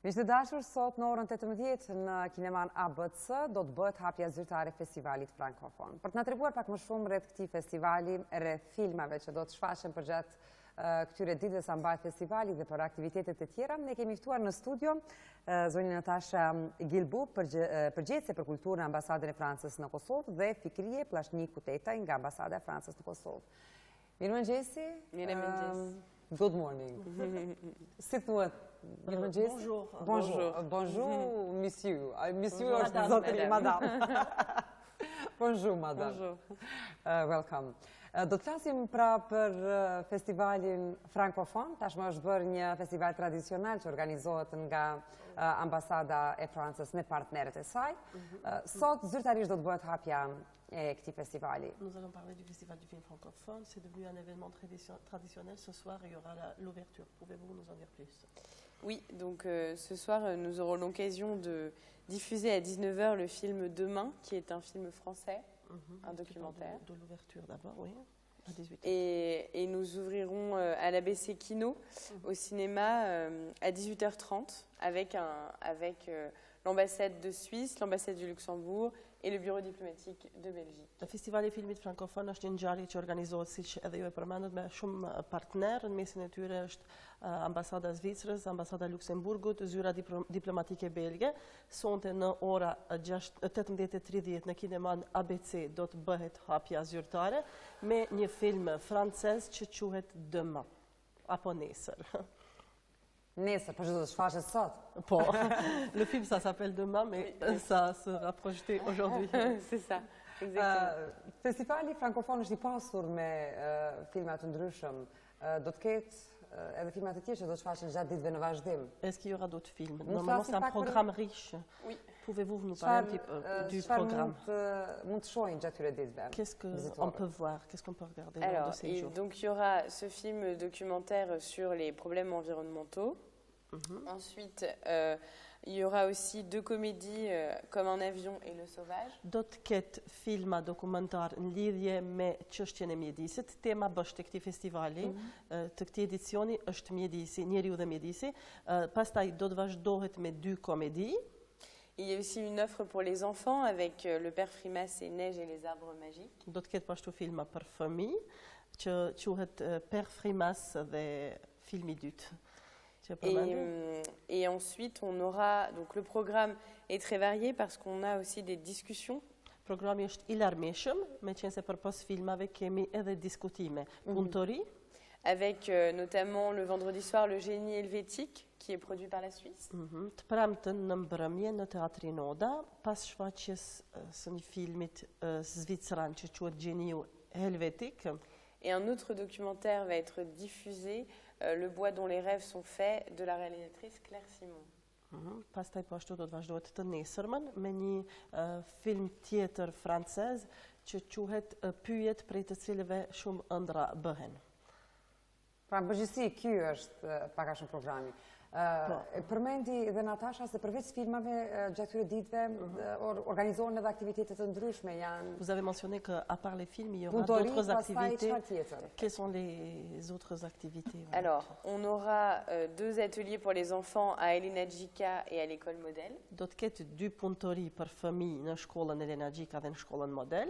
Miqtë dashur, sot në orën 18 në kineman ABC do të bëhet hapja zyrtare e festivalit Frankofon. Për të na treguar pak më shumë rreth këtij festivali, rreth filmave që do të shfaqen përgjatë këtyre ditëve sa mbahet festivali dhe për aktivitetet e tjera, ne kemi ftuar në studio zonjën Natasha Gilbu, përgjegjëse për kulturën e ambasadën e Francës në Kosovë dhe Fikrije Plashnik Kutetaj nga ambasada e Francës në Kosovë. Mirëmëngjesi. Mirëmëngjes. Good morning. Si thuhet? Mirëmëngjes. Bonjour. Bonjour. Bonjour, monsieur. Monsieur është zotëri, madame. Bonjour, madame. Bonjour. Welcome. Do të flasim pra për festivalin Frankofon. Tashmë është bërë një festival tradicional që organizohet nga ambasada e Francës me partnerët e saj. Sot zyrtarisht do të bëhet hapja e këtij festivali. Nous allons parler du Festival du film francophone. C'est devenu un événement traditionnel. Ce soir, il y aura l'ouverture. Pouvez-vous nous en dire plus? Oui, donc ce soir, nous aurons l'occasion de diffuser à 19h le film Demain, qui est un film français, un documentaire. De l'ouverture d'abord, oui, à 18h. Et nous ouvrirons à l'ABC Kino, au cinéma, à 18h30, avec l'ambassade de Suisse, l'ambassade du Luxembourg et le bureau diplomatique de Belgique. Festivali i filmit frankofon është një ngjarje që organizohet, siç edhe ju e përmendët, me shumë partnerë. Në mesin e tyre është ambasada e Zvicrës, ambasada e Luksemburgut, zyra diplomatike belge. Sonte në ora 18:30 në kineman ABC do të bëhet hapja zyrtare me një film francez që quhet Demain, apo Nesër. Nesër, për që do të shfaqet sot? Po, le film ça s'appelle Demain, mais ça sera projeté aujourd'hui. C'est ça, exactement. Festivali Frankofon është i pasur me filma të ndryshëm. Do të ketë edhe filma të tjerë që do të shfaqen gjatë ditëve në vazhdim. Est-ce qu'il y aura d'autres films? Normalement, c'est un programme riche. Oui. Pouvez-vous nous parler un petit peu du programme? Mund të shohin gjatë këtyre ditëve? Qu'est-ce qu'on peut voir? Qu'est-ce qu'on peut regarder lors Alors, de ces jours? donc il y aura ce film documentaire sur les problèmes environnementaux. Ensuite, il y aura aussi deux comédies comme Un avion et Le sauvage. Do të ketë filma dokumentar në lidhje me çështjen e mjedisit. Tema bashkë të këtij festivali, të këtij edicioni është mjedisi, njeriu dhe mjedisi. Pastaj do të vazhdohet me dy komedi. Il y a aussi une offre pour les enfants avec Le Père Frimas et Neige et les arbres magiques. Do të ketë pashtu filma për fëmijë që quhet Per Frimas dhe filmi i dytë. Et ensuite, on aura, donc le programme est très varié parce qu'on a aussi des discussions. Programi është i larmishëm, meqense përpas filmave kemi edhe diskutime. Puntori. Avec notamment le vendredi soir le Génie helvétique qui est produit par la Suisse. Të premtën në mbrëmje në Teatrin Oda, pas shfaqjes së një filmit zvicran që quhet Gjeniu helvetik. Et un autre documentaire va être diffusé, Le bois dont les rêves sont faits, de la réalisatrice Claire Simon. Pastaj po ashtu do të vazhdohet të nesërmën me një film tjetër francez që quhet Pyjet prej të cilëve shumë ëndra bëhen. Pra në përgjithësi, ky është pak a shumë programi. Përmendi dhe Natasha se përveç filmave gjatë këtyre ditëve organizohen edhe aktivitete të ndryshme janë. Vous avez mentionné que à part les films, il y aura d'autres activités. Quelles sont les autres activités? Alors, on aura deux ateliers pour les enfants à Elena Gjika et à l'école modèle. Do të ketë dy punëtori për fëmijë në shkollën Elena Gjika dhe në shkollën model.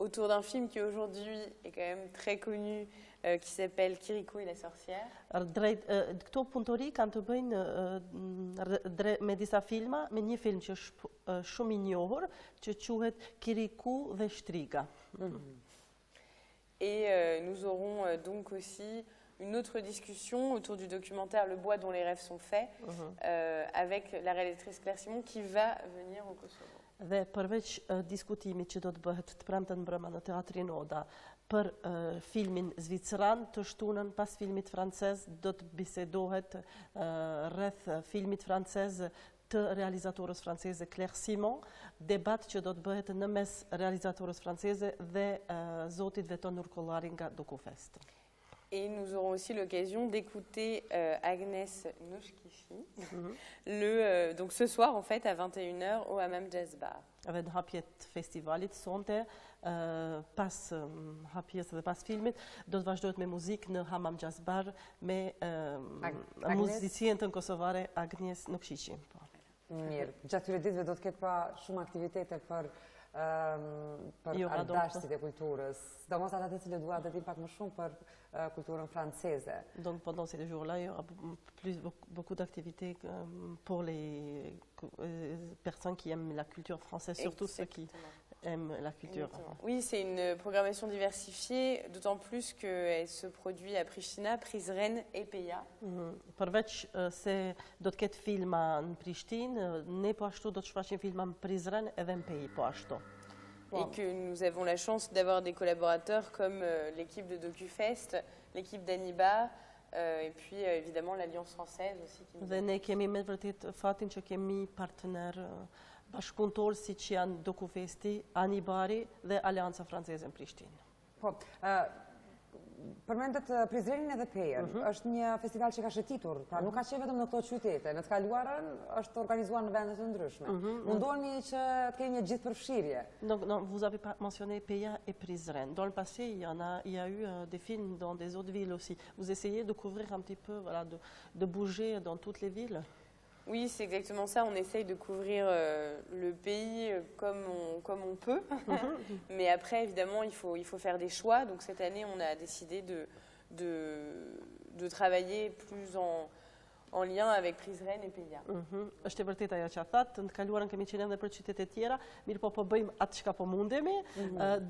Autour d'un film qui aujourd'hui est quand même très connu, qui s'appelle Kirikou et la sorcière. Këto punëtori kanë të bëjnë me disa filma, me një film që është shumë i njohur, që quhet Kirikou dhe shtriga. Et nous aurons donc aussi une autre discussion autour du documentaire Le bois dont les rêves sont faits, avec la réalisatrice Claire Simon qui va venir au Kosovo. Dhe përveç diskutimit që do të bëhet të premten mbrëma në Teatrin Oda për filmin zvicran, të shtunën pas filmit francez do të bisedohet rreth filmit francez të realizatorës franceze Claire Simon, debat që do të bëhet në mes realizatorës franceze dhe zotit Veton Nurkollari nga Dokufest. Et nous aurons aussi l'occasion d'écouter Agnès Noshkifi, donc ce soir en fait à 21h au Hammam Jazz Bar. Edhe në hapjet festivalit sonte, pas hapjes dhe pas filmit, do të vazhdojt me muzikë në Hammam Jazz Bar me muzicien kosovare Agnes Nukšići. Mirë, gjatë këtyre ditëve do të ketë pa shumë aktivitete për ardashësit e kulturës, domos ata të cilët duan të dinë pak më shumë për kulturën franceze. Donc pendant ces 2 jours-là, il y aura beaucoup d'activités pour les personnes qui aiment la culture française, surtout ceux qui aiment la culture. Oui, c'est une programmation diversifiée, d'autant plus qu'elle se produit à Prishtina, Prizren et Peja. Përveç se do të ketë filma në Prishtinë, ne po ashtu do të shfaqim filma në Prizren edhe në Pejë po ashtu. Et que nous avons la chance d'avoir des collaborateurs comme l'équipe de DocuFest, l'équipe d'Aniba, et puis évidemment l'Alliance française aussi. Dhe ne kemi me vërtet fatin që kemi partner bashkëpunëtor si që janë DocuFesti, Anibari dhe Alianca Franceze në Prishtinë. Po, përmendet Prizrenin edhe Pejën, është një festival që ka shëtitur, pra nuk ka qenë vetëm në këto qytete, në të kaluarën është organizuar në vendet të ndryshme. Mundoheni që të keni një gjithë përfshirje. Donc, vous avez mentionné Peja et Prizren. Dans le passé, il y a eu des films dans des autres villes aussi. Vous essayez de couvrir un petit peu, voilà, de bouger dans toutes les villes? Oui, c'est exactement ça. On essaye de couvrir le pays comme on peut. Mais après, évidemment, il faut faire des choix. Donc cette année, on a décidé de travailler plus en lien avec Prizren et Peja. Është e vërtet ajo që thatë, në kaluarën kemi qenë edhe për qytetet tjera, mirë po bëjmë atë çka po mundemi,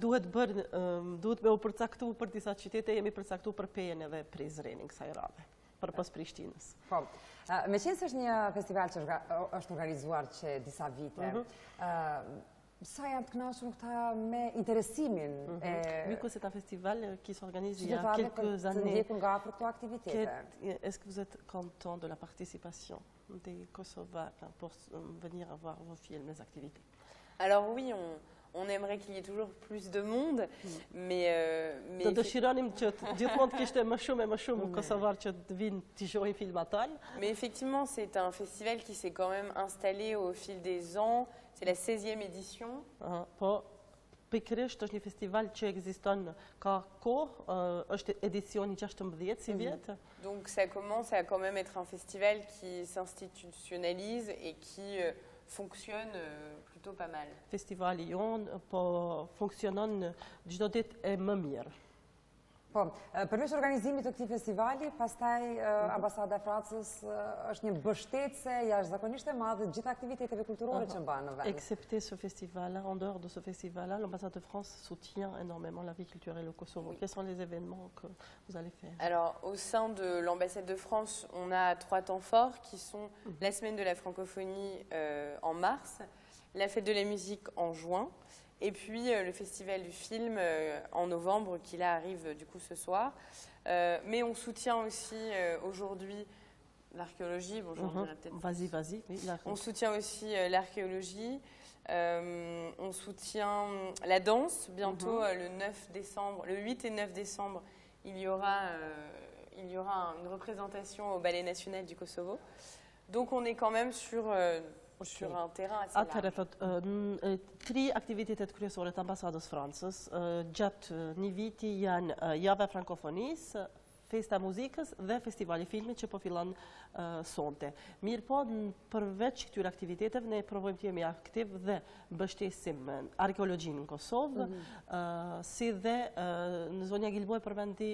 duhet me u përcaktu për disa qytete, jemi përcaktu për Pejën edhe Prizrenin kësaj radhe, për pas Prishtinës. Po, me qenë se është një festival që është organizuar që disa vite, sa janë të kënaqur këta me interesimin e... Vu que c'est un festival qui s'organise il y a qytetarëve quelques të années, ndjekur nga afër këto aktivitete. est-ce que vous êtes content de la participation des Kosovars pour venir voir vos films, les activités? Alors oui, on aimerait qu'il y ait toujours plus de monde, mais Të dëshironim që gjithmonë të kishte më shumë kosovar që të vinë të shohin filma tanë. Mais effectivement, c'est un festival qui s'est quand même installé au fil des ans. C'est la 16e édition. Po, pikërisht është një festival që ekziston ka kohë, është edicioni 16 si vjet. Donc ça commence à quand même être un festival qui s'institutionnalise et qui fonctionne plutôt pas mal. Festivali jonë po funksionon çdo ditë e më mirë. Po, përveç organizimit të këtij festivali, pastaj Ambasada e Francës është një mbështetëse jashtëzakonisht e madhe gjithë aktiviteteve kulturore që mban në vend. Excepté ce festival-là, en dehors de ce festival-là, l'ambassade de France soutient énormément la vie culturelle au Kosovo. Quels sont les événements que vous allez faire? Alors, au sein de l'ambassade de France, on a 3 temps forts qui sont la semaine de la francophonie en mars, la fête de la musique en juin, et puis le festival du film en novembre qui là arrive du coup ce soir. Mais on soutient aussi aujourd'hui l'archéologie. Bon, j'en dirai peut-être. Vas-y. Oui, on soutient aussi l'archéologie. On soutient la danse. Bientôt, le 9 décembre, le 8 et 9 décembre, il y aura une représentation au Ballet national du Kosovo. Donc on est quand même sur un terrain assez large. Atëherë thot, 3 aktivitetet kryesore të ambasadës Francës gjatë një viti janë Java e Frankofonisë, Festa Muzikës dhe Festivali Filmit që po fillon sonte. Mirë po, përveç këtyre aktiviteteve, ne provojmë të jemi aktiv dhe mbështesim arkeologjinë në Kosovë, si dhe në zonja Gilboj përmendi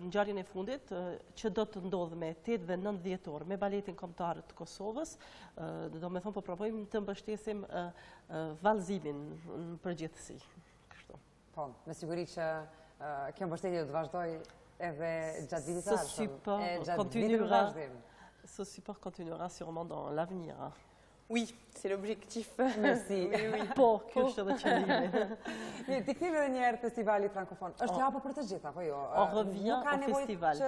ngjarjen e fundit që do të ndodhë me 8 dhe 9 dhjetor me Baletin Kombëtar të Kosovës, do me thonë po provojmë të mbështesim vallëzimin në përgjithësi. Kështu. Po, me siguri që kjo mbështetje do të vazhdoj edhe gjatë vitit të ardhshëm. Ce support continuera sûrement dans l'avenir. Oui, c'est l'objectif. Merci. Oui. Po, kjo është edhe qëllimi. Ti kthehemi edhe një herë festivali frankofon. Është hapur për të gjithë apo jo? On revient au festival.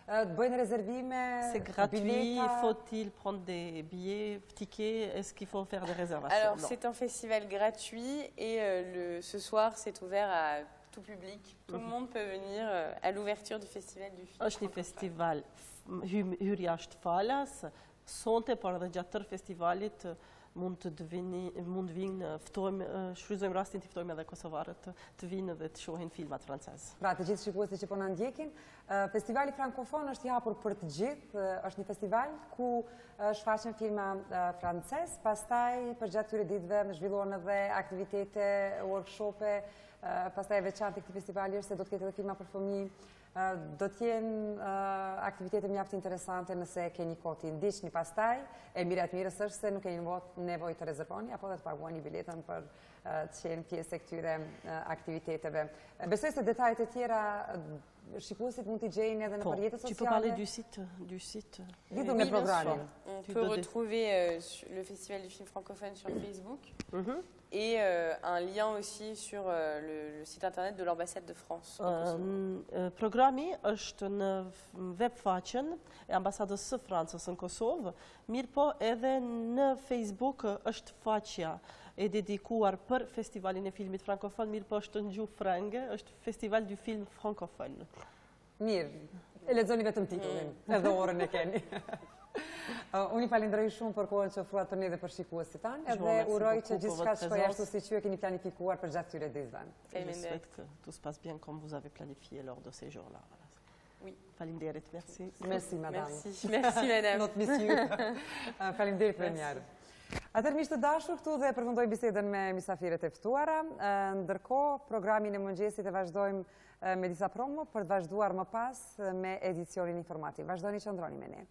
Të bëjnë rezervime, c'est gratuit, faut-il prendre des billets, tickets, est-ce qu'il faut faire des réservations? Alors, c'est un festival gratuit et ce soir, c'est ouvert à tout public. Tout le monde peut venir à l'ouverture du festival du film. Është një festival hyrja është falas, sonte, por edhe gjatë tërë festivalit mund vinë, shfrytëzojmë rastin të ftojmë edhe kosovarët të vinë dhe të shohin filmat francez. Pra, të gjithë shikuesit që po na ndjekin, festivali frankofon është i hapur për të gjithë, është një festival ku shfaqen filma francez, pastaj përgjatë këtyre ditëve zhvillohen edhe aktivitete, workshope, pastaj e veçantë këtij festivali është se do të ketë edhe filma për fëmijë. Do t'jenë aktivitete mjaft interesante nëse keni kohë t'i ndiqni pastaj. E mirës është se nuk keni nevojë të rezervoni apo dhe të paguani biletën për të qenë pjesë e këtyre aktiviteteve. Besoj se detajet e tjera shikuesit mund t'i gjejnë edhe në rrjetet sociale. Tu peux parler du site. Dites-nous le programme. On peut retrouver le Festival du film francophone sur Facebook et un lien aussi sur le site internet de l'ambassade de France. Programi është në webfaqen e ambasadës së Francës në Kosovë, mirë po edhe në Facebook është faqja e dedikuar për festivalin e filmit frankofon, mirë po është në gjuhë frënge, është Festival du film francophone. Mirë, e lexoni vetëm titullin, edhe orën e keni. Unë i falenderoj shumë për kohën që ofruat për ne dhe për shikuesit tanë, edhe uroj që gjithçka të shkojë ashtu siç ju e keni planifikuar për gjatë këtyre ditëve. Je souhaite que tout se passe bien comme vous avez planifié lors de ces jours-là. Oui. Faleminderit, merci. Merci, madame. Merci, madame. Not miss you. Faleminderit për njarë. Atëherë miq të dashur, këtu dhe përfundoj bisedën me mysafiret e ftuara. Ndërkohë, programin e mëngjesit e vazhdojmë me disa promo për të vazhduar më pas me edicionin informativ. Vazhdoni që ndroni me ne.